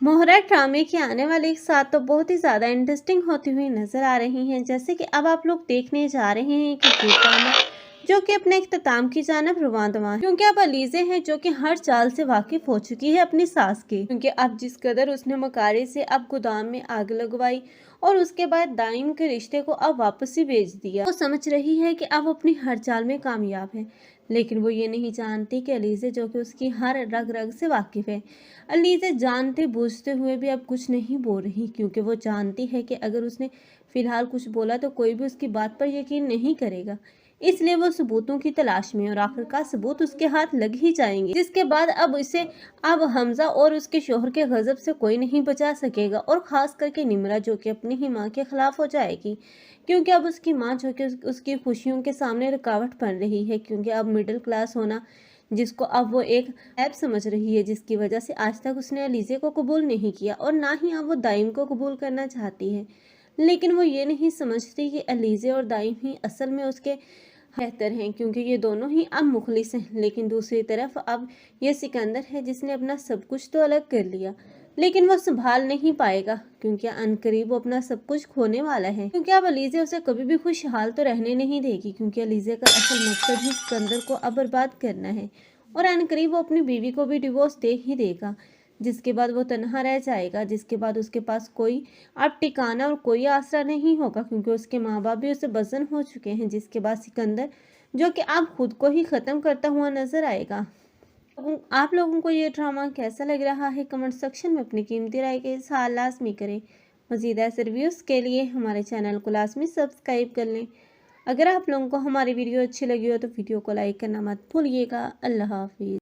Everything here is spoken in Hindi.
मोहरा ड्रामे की आने वाली 7 तो बहुत ही ज़्यादा इंटरेस्टिंग होती हुई नज़र आ रही हैं। जैसे कि अब आप लोग देखने जा रहे हैं कि ये ड्रामा जो कि अपने इख्तिताम की जानिब रवां है, क्योंकि अब अलीज़े हैं जो कि हर चाल से वाकिफ हो चुकी है अपनी सास की, क्योंकि अब जिस कदर उसने मकारी से अब गोदाम में आग लगवाई और उसके बाद दाइम के रिश्ते को अब वापस ही भेज दिया। वो समझ रही है कि अब अपनी हर चाल में कामयाब है, लेकिन वो ये नहीं जानती कि अलीज़े जो कि उसकी हर रग रग से वाकिफ है, अलीज़े जानते बूझते हुए भी अब कुछ नहीं बोल रही, क्योंकि वो जानती है कि अगर उसने फ़िलहाल कुछ बोला तो कोई भी उसकी बात पर यकीन नहीं करेगा। इसलिए वो सबूतों की तलाश में और आखिरकार सबूत उसके हाथ लग ही जाएंगे, जिसके बाद अब हमजा और उसके शोहर के गजब से कोई नहीं बचा सकेगा, और ख़ास करके निमरा जो कि अपनी ही माँ के ख़िलाफ़ हो जाएगी, क्योंकि अब उसकी माँ जो कि उसकी खुशियों के सामने रुकावट बन रही है, क्योंकि अब मिडिल क्लास होना जिसको अब वो एक ऐप समझ रही है, जिसकी वजह से आज तक उसने अलीज़े को कबूल नहीं किया और ना ही अब वो दाइम को कबूल करना चाहती है। लेकिन वो ये नहीं समझती कि अलीज़े और दाइम ही असल में उसके बेहतर हैं, क्योंकि ये दोनों ही अब मुखलिस हैं। लेकिन दूसरी तरफ अब ये सिकंदर है जिसने अपना सब कुछ तो अलग कर लिया, लेकिन वो संभाल नहीं पाएगा, क्योंकि अनकरीब वो अपना सब कुछ खोने वाला है, क्योंकि अब अलीज़े उसे कभी भी खुशहाल तो रहने नहीं देगी, क्योंकि अलीज़े का असल मकसद ही सिकंदर को अब बर्बाद करना है, और अनकरीब वो अपनी बीवी को भी डिवोर्स दे ही देगा, जिसके बाद वो तन्हा रह जाएगा, जिसके बाद उसके पास कोई अब ठिकाना और कोई आसरा नहीं होगा, क्योंकि उसके माँ बाप भी उसे बज़न हो चुके हैं, जिसके बाद सिकंदर जो कि अब खुद को ही ख़त्म करता हुआ नज़र आएगा। आप लोगों को ये ड्रामा कैसा लग रहा है, कमेंट सेक्शन में अपनी कीमती राय के इज़हार लाजमी करें। मज़ीद ऐसे रिव्यूज़ के लिए हमारे चैनल को लाजमी सब्सक्राइब कर लें। अगर आप लोगों को हमारी वीडियो अच्छी लगी हो तो वीडियो को लाइक करना मत भूलिएगा। अल्लाह हाफिज़।